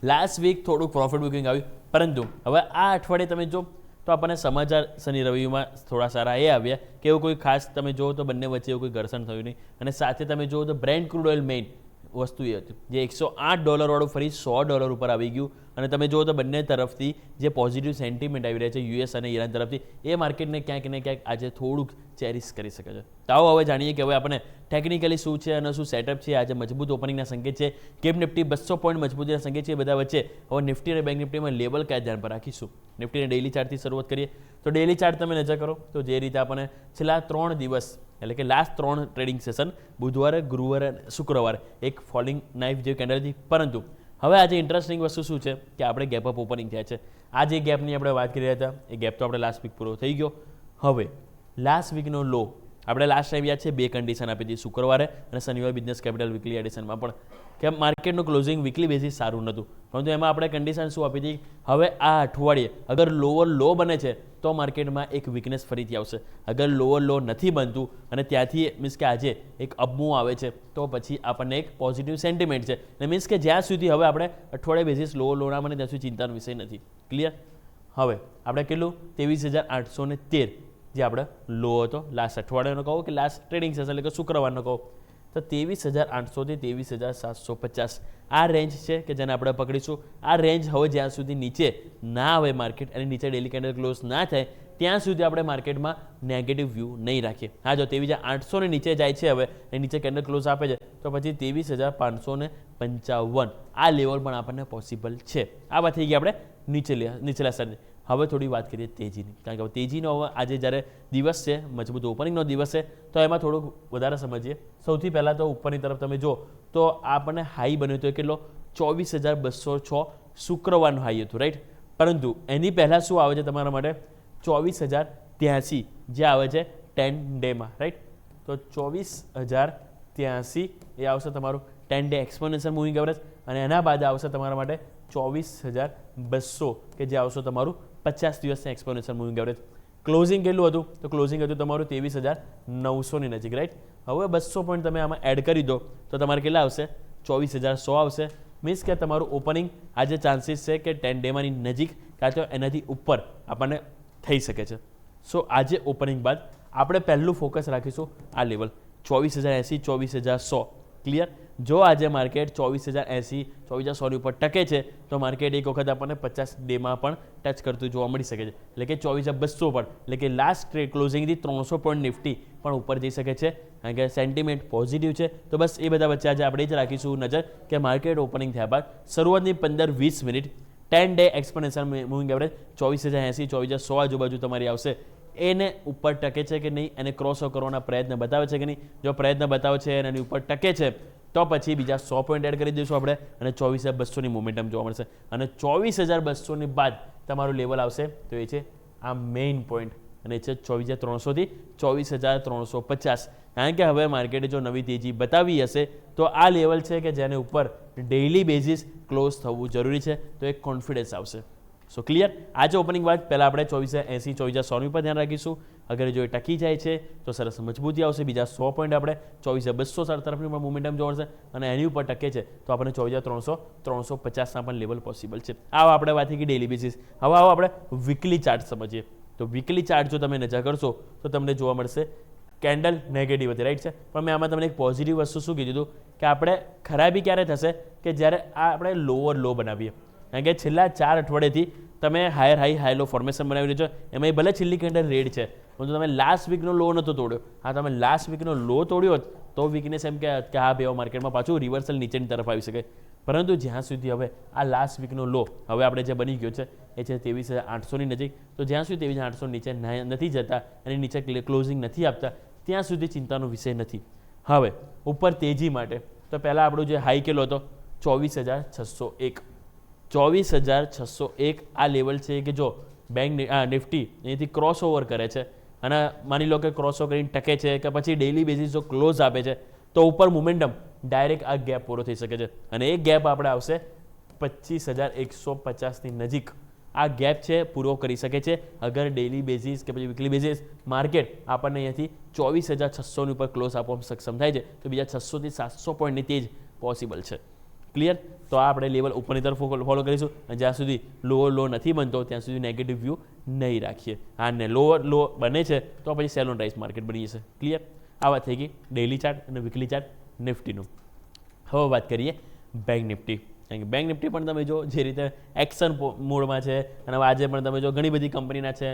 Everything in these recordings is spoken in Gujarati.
લાસ્ટ વીક થોડુંક પ્રોફિટ બુકિંગ આવ્યું, પરંતુ હવે આ અઠવાડિયે તમે જો તો આપણને સમાચાર શનિ રવિમાં થોડા સારા એ આવ્યા કે એવું કોઈ ખાસ તમે જુઓ તો બંને વચ્ચે એવું કોઈ ઘર્ષણ થયું નહીં. અને સાથે તમે જુઓ તો બ્રેન્ટ ક્રૂડ ઓઇલ મેઇન વસ્તુ એ હતી જે $108 વાળું ફરી $100 ઉપર આવી ગયું. અને તમે જુઓ તો બંને તરફથી જે પોઝિટિવ સેન્ટિમેન્ટ આવી રહ્યા છે યુએસ અને ઈરાન તરફથી, એ માર્કેટને ક્યાંક ને ક્યાંક આજે થોડુંક ચેરિશ કરી શકે છે. તો આવો હવે જાણીએ કે હવે આપણે ટેકનિકલી શું છે અને શું સેટઅપ છે. આજે મજબૂત ઓપનિંગના સંકેત છે, ગેપ નિફ્ટી 200 પોઈન્ટ મજબૂતીના સંકેત છે. બધા વચ્ચે હવે નિફ્ટી અને બેંક નિફ્ટીમાં લેવલ કયા ધ્યાન પર રાખીશું. નિફ્ટીને ડેઇલી ચાર્ટથી શરૂઆત કરીએ તો ડેઇલી ચાર્ટ તમે નજર કરો તો જે રીતે આપણને છેલ્લા 3 દિવસ એટલે કે લાસ્ટ 3 ટ્રેડિંગ સેશન બુધવારે, ગુરુવારે, શુક્રવારે એક ફોલિંગ નાઇફ જેવી કેન્ડલ હતી. પરંતુ હવે આજે ઇન્ટરેસ્ટિંગ વસ્તુ શું છે કે આપણે ગેપ અપ ઓપનિંગ થયા છે. આ જે ગેપની આપણે વાત કરી રહ્યા હતા એ ગેપ તો આપણે લાસ્ટ વીક પૂરો થઈ ગયો. હવે લાસ્ટ વીકનો લો આપણે લાસ્ટ ટાઈમ યાદ છે 2 કન્ડિશન આપી હતી, શુક્રવારે અને શનિવારે બિઝનેસ કેપિટલ વીકલી એડિશનમાં પણ, કે માર્કેટનું ક્લોઝિંગ વીકલી બેઝિસ સારું નહોતું. પરંતુ એમાં આપણે કન્ડિશન શું આપી હતી, હવે આ અઠવાડિયે અગર લોઅર લો બને છે તો માર્કેટમાં એક વીકનેસ ફરીથી આવશે. અગર લોઅર લો નથી બનતું અને ત્યાંથી મીન્સ કે આજે એક અપમૂવ આવે છે તો પછી આપણને એક પોઝિટિવ સેન્ટિમેન્ટ છે. એટલે મીન્સ કે જ્યાં સુધી હવે આપણે અઠવાડિયે બેઝિસ લોઅર લો ના બને ત્યાં સુધી ચિંતાનો વિષય નથી. ક્લિયર? હવે આપણે કેટલું 23,813 જે આપણે લો હતો લાસ્ટ અઠવાડિયાનો કહો કે લાસ્ટ ટ્રેડિંગ સેશન એટલે કે શુક્રવારનો કહો તો 23,800 થી 23,750 આ રેન્જ છે કે જેને આપણે પકડીશું. આ રેન્જ હવે જ્યાં સુધી નીચે ના આવે માર્કેટ અને નીચે ડેલી કેન્ડલ ક્લોઝ ના થાય ત્યાં સુધી આપણે માર્કેટમાં નેગેટિવ વ્યૂ નહીં રાખીએ. હા, જો 23,800 ને નીચે જાય છે હવે અને નીચે કેન્ડલ ક્લોઝ આપે છે તો પછી 23,555 આ લેવલ પણ આપણને પોસિબલ છે. આ વાત થઈ ગઈ આપણે નીચેલા સ્તરની. હવે થોડી વાત કરીએ તેજીની, કારણ કે તેજીનો હવે આજે જ્યારે દિવસ છે, મજબૂત ઓપનિંગનો દિવસ છે, તો એમાં થોડુંક વધારે સમજીએ. સૌથી પહેલાં તો ઉપરની તરફ તમે જો તો આપણને હાઈ બન્યો હતો કેટલો 24,206 શુક્રવારનો હાઈ હતું, રાઈટ. પરંતુ એની પહેલાં શું આવે છે તમારા માટે 24,083 જે આવે છે 10 ડેમાં, રાઈટ. તો 24,083 એ આવશે તમારું 10 ડે એક્સપોનેન્શિયલ મૂવિંગ એવરેજ અને એના બાદ આવશે તમારા માટે 24,200 કે જે આવશે તમારું 50 દિવસની એક્સપોનેન્શિયલ મૂવિંગ એવરેજ. ક્લોઝિંગ કેટલું હતું તો ક્લોઝિંગ હતું તમારું 23,900 ની નજીક, રાઈટ. હવે 200 પોઈન્ટ તમે આમાં એડ કરી દો તો તમારે કેટલા આવશે 24,100 આવશે. મીન્સ કે તમારું ઓપનિંગ આજે ચાન્સીસ છે કે 10 ડેમાંની નજીક કાં તો એનાથી ઉપર આપણને થઈ શકે છે. સો આજે ઓપનિંગ બાદ આપણે પહેલું ફોકસ રાખીશું આ લેવલ 24,080, 24,100. ક્લિયર? જો આજે માર્કેટ 24,080, 24,100 ઉપર ટકે છે તો માર્કેટ એક વખત આપણને 50 ડેમાં પણ ટચ કરતું જોવા મળી શકે છે. એટલે કે 24,200 પર એટલે કે લાસ્ટ ટ્રેડ ક્લોઝિંગથી 300 પોઈન્ટ નિફ્ટી પણ ઉપર જઈ શકે છે, કારણ કે સેન્ટિમેન્ટ પોઝિટિવ છે. તો બસ એ બધા વચ્ચે આજે આપણે જ રાખીશું નજર કે માર્કેટ ઓપનિંગ થયા બાદ શરૂઆતની 15-20 minute 10 day exponential moving average 24,080, 24,100 આજુબાજુ તમારી આવશે. એને ઉપર ટકે છે કે નહીં, એને ક્રોસ ઓવર કરવાના પ્રયત્ન બતાવે છે કે નહીં. જો પ્રયત્ન બતાવે છે અને એની ઉપર ટકે છે તો પછી બીજા 100 પોઈન્ટ એડ કરી દઈશું આપણે અને 24,200ની મોમેન્ટમ જોવા મળશે. અને 24,200ની બાદ તમારું લેવલ આવશે તો એ છે આ મેઇન પોઈન્ટ અને એ છે 24,300 થી 24,350. કારણ કે હવે માર્કેટે જો નવી તેજી બતાવી હશે તો આ લેવલ છે કે જેને ઉપર ડેઇલી બેઝિસ ક્લોઝ થવું જરૂરી છે, તો એક કોન્ફિડન્સ આવશે. સો ક્લિયર? આજે ઓપનિંગ બાદ પહેલાં આપણે 24,080, 24,100 પર ધ્યાન રાખીશું. અગર જો એ ટકી જાય છે તો સરસ મજબૂતી આવશે. બીજા 100 પોઈન્ટ આપણે 24,200 તરફની પણ મોમેન્ટમ જોવા મળશે અને એની ઉપર ટકે છે તો આપણને 24,300, 350ના પણ લેવલ પોસિબલ છે. આવો આપણે વાત થઈ ડેલી બેસિસ. હવે આવો આપણે વીકલી ચાર્ટ સમજીએ. તો વીકલી ચાર્ટ જો તમે નજર કરશો તો તમને જોવા મળશે કેન્ડલ નેગેટિવ હતી, રાઈટ છે. પણ મેં આમાં તમને એક પોઝિટિવ વસ્તુ શું કીધું હતું કે આપણે ખરાબી ક્યારે થશે કે જ્યારે આપણે લોઅર લો બનાવીએ. કારણ કે છેલ્લા 4 અઠવાડિયેથી તમે higher high high low formation બનાવી રહ્યો છો. એમાં ભલે છેલ્લી કેન્ડલ રેડ છે પરંતુ તમે લાસ્ટ વીકનો લો નહોતો તોડ્યો. હા, તમે લાસ્ટ વીકનો લો તોડ્યો હોત તો વીકનેસ એમ કે હા ભાઈ માર્કેટમાં પાછું રિવર્સલ નીચેની તરફ આવી શકે. પરંતુ જ્યાં સુધી હવે આ લાસ્ટ વીકનો લો હવે આપણે જે બની ગયો છે એ છે 23,800ની નજીક. તો જ્યાં સુધી 23,800 નીચે નથી જતા અને નીચે ક્લોઝિંગ નથી આપતા ત્યાં સુધી ચિંતાનો વિષય નથી. હવે ઉપર તેજી માટે તો પહેલાં આપણું જે હાઈ કેલો હતો 24,601, 24,601 આ લેવલ છે કે જો બેંક નિફ્ટી એથી ક્રોસ ઓવર કરે છે અને માની લો કે ક્રોસ ઓવર કરીને ટકે છે કે પછી ડેઇલી બેઝિસ જો ક્લોઝ આપે છે તો ઉપર મોમેન્ટમ ડાયરેક્ટ આ ગેપ પૂરો થઈ શકે છે અને એ ગેપ આપણે આવશે 25,150ની નજીક. આ ગેપ છે પૂરો કરી શકે છે અગર ડેઇલી બેઝિસ કે પછી વીકલી બેઝિસ માર્કેટ આપણને અહીંયાથી 24,600ની ઉપર ક્લોઝ આપવામાં સક્ષમ થાય છે તો બીજા 600 થી 700 પોઈન્ટની તેજ પોસિબલ છે. ક્લિયર? તો આ આપણે લેવલ ઉપરની તરફ ફોલો કરીશું અને જ્યાં સુધી લોઅર લો નથી બનતો ત્યાં સુધી નેગેટિવ વ્યૂ નહીં રાખીએ. હા ને લોઅર લો બને છે તો પછી સેલ ઓન રાઇઝ માર્કેટ બની જશે. ક્લિયર? આ વાત થઈ ગઈ ડેઇલી ચાર્ટ અને વીકલી ચાર્ટ નિફ્ટીનું. હવે વાત કરીએ બેંક નિફ્ટી. કારણ કે બેંક નિફ્ટી પણ તમે જો જે રીતે એક્શન મોડમાં છે અને આજે પણ તમે જો ઘણી બધી કંપનીના છે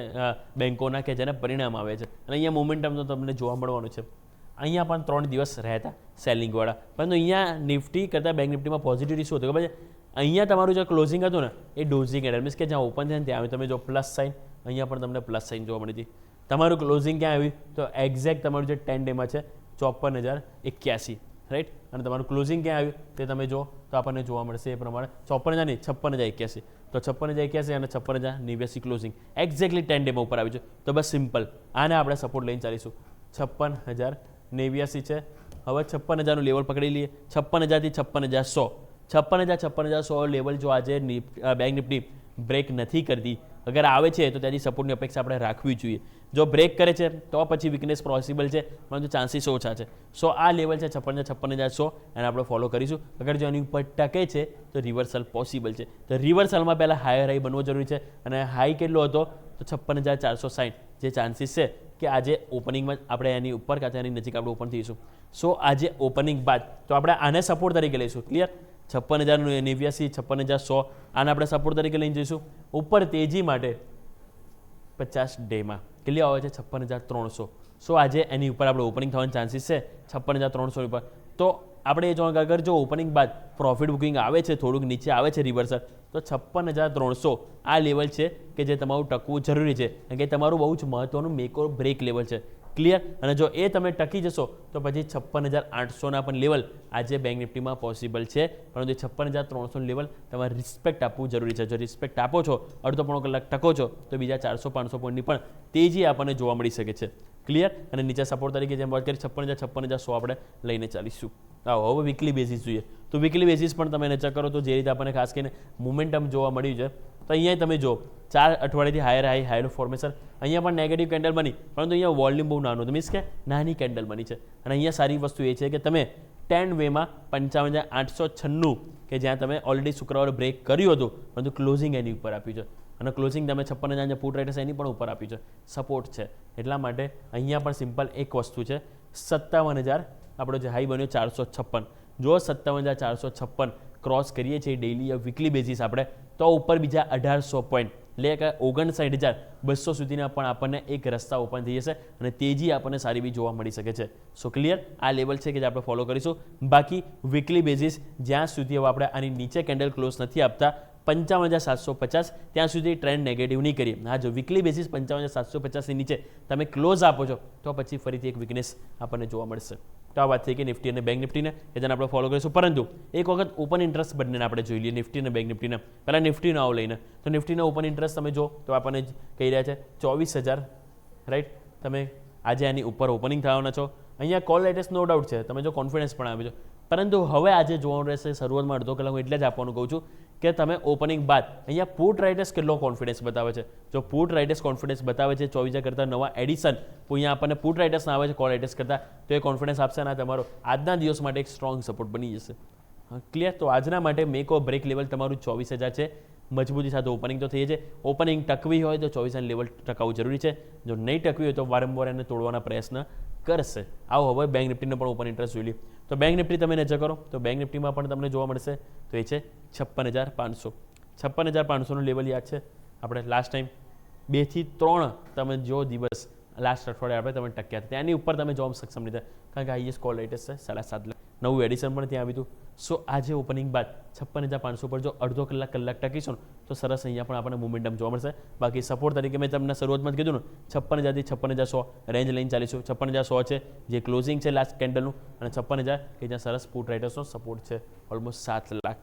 બેન્કોના કે જેને પરિણામ આવે છે અને અહીંયા મોમેન્ટમ તો તમને જોવા મળવાનું છે. અહીંયા પણ 3 દિવસ રહ્યા હતા સેલિંગવાળા, પરંતુ અહીંયા નિફ્ટી કરતાં બેંક નિફ્ટીમાં પોઝિટિવિટી શું હતું ખબર છે? અહીંયા તમારું જે ક્લોઝિંગ હતું ને એ ડોઝિંગ એરર મીન્સ કે જ્યાં ઓપન છે ને ત્યાં તમે જો પ્લસ સાઇન, અહીંયા પણ તમને પ્લસ સાઇન જોવા મળી હતી. તમારું ક્લોઝિંગ ક્યાં આવ્યું તો એક્ઝેક્ટ તમારું જે 10 ડેમાં છે 54,081, રાઈટ? અને તમારું ક્લોઝિંગ ક્યાં આવ્યું તે તમે જો તો આપણને જોવા મળશે એ પ્રમાણે 54,000 નહીં 56,081. તો 56,081 અને 56,089 ક્લોઝિંગ એક્ઝેક્ટલી 10 ડેમાં ઉપર આવ્યું છે. તો બસ સિમ્પલ આને આપણે સપોર્ટ લઈને ચાલીશું. 56,089 છે. હવે 56,000નું લેવલ પકડી લઈએ. 56,000 થી 56,100, 56,000 લેવલ જો આજે બેંક નિફ્ટી બ્રેક નથી કરતી, અગર આવે છે તો ત્યાંથી સપોર્ટની અપેક્ષા આપણે રાખવી જોઈએ. જો બ્રેક કરે છે તો પછી વીકનેસ પોસિબલ છે, પરંતુ ચાન્સીસ ઓછા છે. સો આ લેવલ છે 56,100 એને આપણે ફોલો કરીશું. અગર જો એની ઉપર ટકે છે તો રિવર્સલ પોસિબલ છે. તો રિવર્સલમાં પહેલાં હાયર હાઈ બનવો જરૂરી છે અને હાઈ કેટલો હતો તો 56,460. જે ચાન્સીસ છે કે આજે ઓપનિંગમાં આપણે એની ઉપર કાં એની નજીક આપણે ઓપન થઈશું. સો આજે ઓપનિંગ બાદ તો આપણે આને સપોર્ટ તરીકે લઈશું. ક્લિયર? 56,089, 56,100 આને આપણે સપોર્ટ તરીકે લઈને જઈશું. ઉપર તેજી માટે 50 ડેમાં કેટલી આવે છે 56,300. સો આજે એની ઉપર આપણે ઓપનિંગ થવાની ચાન્સીસ છે 56,300 ઉપર. તો આપણે એ જોવાનું અગર જો ઓપનિંગ બાદ પ્રોફિટ બુકિંગ આવે છે, થોડુંક નીચે આવે છે રિવર્સલ, તો 56,300 આ લેવલ છે કે જે તમારું ટકવું જરૂરી છે, કારણ કે તમારું બહુ જ મહત્વનું મેક ઓર બ્રેક લેવલ છે. ક્લિયર? અને જો એ તમે ટકી જશો તો પછી 56,800ના પણ લેવલ આજે બેંક નિફ્ટીમાં પોસિબલ છે, પરંતુ 56,300 લેવલ તમારે રિસ્પેક્ટ આપવું જરૂરી છે. જો રિસ્પેક્ટ આપો છો, અડધો પોણો કલાક ટકો છો, તો બીજા 400-500 પોઈન્ટની પણ તેજી આપણને જોવા મળી શકે છે. ક્લિયર? અને નીચે સપોર્ટ તરીકે જેમ વાત કરી 56,000-56,100 આપણે લઈને ચાલીશું. હવે વીકલી બેઝિસ જોઈએ તો વીકલી બેઝિસ પણ તમે નજર કરો તો જે રીતે આપણને ખાસ કરીને મોમેન્ટમ જોવા મળ્યું છે, તો અહીંયા તમે જો 4 અઠવાડિયાથી હાયર હાઈ હાઈનો ફોર્મેશન, અહીંયા પણ નેગેટિવ કેન્ડલ બની, પરંતુ અહીંયા વોલ્યુમ બહુ નાનું હતું, મીન્સ કે નાની કેન્ડલ બની છે. અને અહીંયા સારી વસ્તુ એ છે કે તમે 10 વેમાં 55,896 કે જ્યાં તમે ઓલરેડી શુક્રવારે બ્રેક કર્યું હતું, પરંતુ ક્લોઝિંગ એની ઉપર આપ્યું છે. અને ક્લોઝિંગ તમે 56,000 પુટ રાઇટર્સ એની પણ ઉપર આપ્યું છે, સપોર્ટ છે. એટલા માટે અહીંયા પણ સિમ્પલ એક વસ્તુ છે 57,000 આપણો જે હાઈ બન્યો 456. જો 57,456 ક્રોસ કરીએ છીએ ડેઇલી વીકલી બેઝિસ આપણે, તો ઉપર બીજા 1,800 પોઈન્ટ એટલે કે 59,200 સુધીના પણ આપણને એક રસ્તા ઓપન થઈ જશે અને તેજી આપણને સારી બી જોવા મળી શકે છે. સો ક્લિયર? આ લેવલ છે કે જે આપણે ફોલો કરીશું. બાકી વીકલી બેઝિસ જ્યાં સુધી હવે આપણે આની નીચે કેન્ડલ ક્લોઝ નથી આપતા 55,750 ત્યાં સુધી ટ્રેન્ડ નેગેટિવ નહીં કરીએ. હા, જો વીકલી બેઝિસ 55,750ની નીચે તમે ક્લોઝ આપો છો તો પછી ફરીથી એક વીકનેસ આપણને જોવા મળશે. તો આ વાત થઈ કે નિફ્ટી અને બેંક નિફ્ટીને કે જેને આપણે ફોલો કરીશું. પરંતુ એક વખત ઓપન ઇન્ટરેસ્ટ બંનેને આપણે જોઈ લઈએ, નિફ્ટી અને બેંક નિફ્ટીને. પહેલાં નિફ્ટીનો આવો લઈને તો નિફ્ટીનો ઓપન ઇન્ટરેસ્ટ તમે જો તો આપણને કહી રહ્યા છે 24,000, રાઈટ? તમે આજે આની ઉપર ઓપનિંગ થવાના છો. અહીંયા કોલ રાઇટર્સ નો ડાઉટ છે, તમે જો કોન્ફિડન્સ પણ આવ્યો છો, પરંતુ હવે આજે જોવાનું રહેશે શરૂઆતમાં અડધો કલાક હું એટલે જ આપવાનું કહું છું કે તમે ઓપનિંગ બાદ અહીંયા પુટ રાઇટર્સ કેટલો કોન્ફિડન્સ બતાવે છે. જો પુટ રાઇટર્સ કોન્ફિડન્સ બતાવે છે 24,000 કરતાં નવા એડિશન, તો અહીંયા આપણને પુટ રાઇટર્સ આવે છે કોલ રાઇટર્સ કરતાં, તો એ કોન્ફિડન્સ આપશે અને તમારો આજના દિવસ માટે એક સ્ટ્રોંગ સપોર્ટ બની જશે. ક્લિયર? તો આજના માટે મેક ઓર બ્રેક લેવલ તમારું 24,000 છે. મજબૂતી સાથે ઓપનિંગ તો થઈ છે. ઓપનિંગ ટકવી હોય તો 24,000 લેવલ ટકાવવું જરૂરી છે. જો નહીં ટકવી હોય તો વારંવાર એને તોડવાના પ્રયત્ન કરશે. આવો હવે બેંક નિફ્ટીનો પણ ઓપન ઇન્ટરેસ્ટ જોઈ લે. તો બેંક નિફ્ટી તમે નજર કરો તો બેંક નિફ્ટીમાં પણ તમને જોવા મળશે તો એ છે 56,500. 56,500નું લેવલ યાદ છે આપણે લાસ્ટ ટાઈમ 2 થી 3 તમે જો દિવસ લાસ્ટ અઠવાડિયે આપણે તમે ટક્યા હતા ત્યાંની ઉપર તમે જોવા સક્ષમ નહીં થાય, કારણ કે હાઈએસ્ટ કોલ રાઇટર્સ છે 7.5 લાખ. નવું એડિશન પણ ત્યાં આવ્યું હતું. સો આજે ઓપનિંગ બાદ 56,500 પર જો અડધો કલાક ટકીશું તો સરસ અહીંયા પણ આપણને મોમેન્ટમ જોવા મળશે. બાકી સપોર્ટ તરીકે મેં તમને શરૂઆતમાં જ કીધું ને 56,000 થી 56,100 રેન્જ લઈને ચાલીશું. 56,100 છે જે ક્લોઝિંગ છે લાસ્ટ કેન્ડલનું, અને 56,000 કે જ્યાં સરસ પુટ રાઇટર્સનો સપોર્ટ છે ઓલમોસ્ટ 7 લાખ.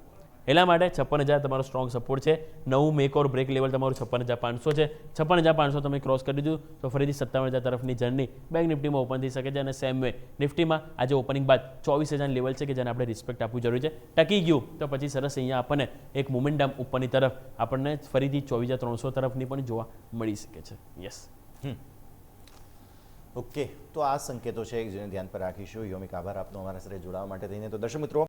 એટલા માટે 56,000 તમારો સ્ટ્રોંગ સપોર્ટ છે. નવું મેક ઓર બ્રેક લેવલ તમારું 56,500 છે. 56,500 તમે ક્રોસ કરી દીધું તો ફરીથી 57,000 તરફની જર્ની બેંક નિફ્ટીમાં ઓપન થઈ શકે છે. અને સેમ વે નિફ્ટીમાં આજે ઓપનિંગ બાદ 24,000 લેવલ છે કે જેને આપણે રિસ્પેક્ટ આપવું જરૂરી છે. ટકી ગયું તો પછી સરસ અહીંયા આપણને એક મોમેન્ટમ ઉપરની તરફ આપણને ફરીથી 24,300 તરફની પણ જોવા મળી શકે છે. યસ. ઓકે, તો આ સંકેતો છે જેને ધ્યાન પર રાખીશું. યોમિક, આભાર આપનો અમારા સાથે જોડાવા માટે થઈને. તો દર્શક મિત્રો,